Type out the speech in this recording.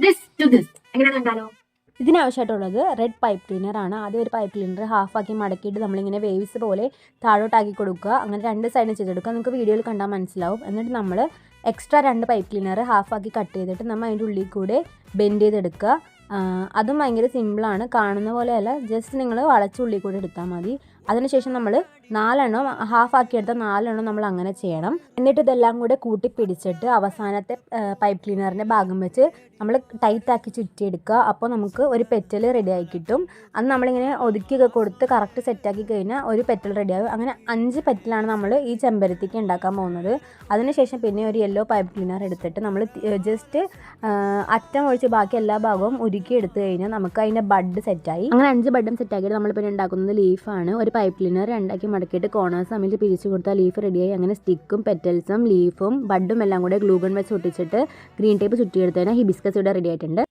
this to this. എങ്ങനെയാണ് കണ്ടാലോ? ഇതിനാവശ്യമായിട്ടുള്ളത് red pipe cleaner ആണ്. ആദ്യം ഒരു പൈപ്പ് ക്ലീനർ ഹാഫാക്കി മടക്കിയിട്ട് നമ്മളിങ്ങനെ വേവ്സ് പോലെ താഴോട്ടാക്കി കൊടുക്കുക. അങ്ങനെ രണ്ട് സൈഡും ചെയ്തെടുക്കുക. നിങ്ങൾക്ക് വീഡിയോയിൽ കണ്ടാൽ മനസ്സിലാവും. എന്നിട്ട് നമ്മൾ എക്സ്ട്രാ 2 പൈപ്പ് ക്ലീനർ ഹാഫാക്കി കട്ട് ചെയ്തിട്ട് നമ്മൾ അതിൻ്റെ ഉള്ളിൽ കൂടെ ബെൻഡ് ചെയ്തെടുക്കുക. അതും ഭയങ്കര സിമ്പിളാണ്, കാണുന്ന പോലെയല്ല. ജസ്റ്റ് നിങ്ങൾ വളച്ചുള്ളിൽ കൂടെ എടുത്താൽ മതി. അതിനുശേഷം നമ്മൾ 4 ഹാഫാക്കി എടുത്ത 4 നമ്മൾ അങ്ങനെ ചെയ്യണം. എന്നിട്ട് ഇതെല്ലാം കൂടെ കൂട്ടി പിടിച്ചിട്ട് അവസാനത്തെ പൈപ്പ് ക്ലീനറിൻ്റെ ഭാഗം വെച്ച് നമ്മൾ ടൈറ്റാക്കി ചുറ്റിയെടുക്കുക. അപ്പോൾ നമുക്ക് ഒരു പെറ്റൽ റെഡിയായി കിട്ടും. അത് നമ്മളിങ്ങനെ ഒതുക്കിയൊക്കെ കൊടുത്ത് കറക്റ്റ് സെറ്റാക്കി കഴിഞ്ഞാൽ ഒരു പെറ്റൽ റെഡിയാകും. അങ്ങനെ 5 പെറ്റലാണ് നമ്മൾ ഈ ചെമ്പരത്തിക്ക് ഉണ്ടാക്കാൻ പോകുന്നത്. അതിനുശേഷം പിന്നെ ഒരു യെല്ലോ പൈപ്പ് ക്ലീനർ എടുത്തിട്ട് നമ്മൾ ജസ്റ്റ് അറ്റം ഒഴിച്ച് ബാക്കി എല്ലാ ഭാഗവും ഉരുക്കി എടുത്തു കഴിഞ്ഞാൽ നമുക്ക് അതിൻ്റെ ബഡ് സെറ്റായി. അങ്ങനെ 5 ബഡും സെറ്റാക്കിയിട്ട് നമ്മൾ പിന്നെ ഉണ്ടാക്കുന്നത് ലീഫാണ്. ഒരു പൈപ്പ് ക്ലീനർ 2 മടക്കിയിട്ട് കോർണേഴ്സ് തമ്മിൽ പിരിച്ചു കൊടുത്താൽ ലീഫ് റെഡിയായി. അങ്ങനെ സ്റ്റിക്കും പെറ്റൽസും ലീഫും ബഡും എല്ലാം കൂടെ ഗ്ലൂ ഗൺ വെച്ച് ഒട്ടിച്ചിട്ട് ഗ്രീൻ ടേപ്പ് ചുറ്റിയെടുത്തതിനാൽ ഹിബിസ്കസ് ഇവിടെ റെഡി ആയിട്ടുണ്ട്.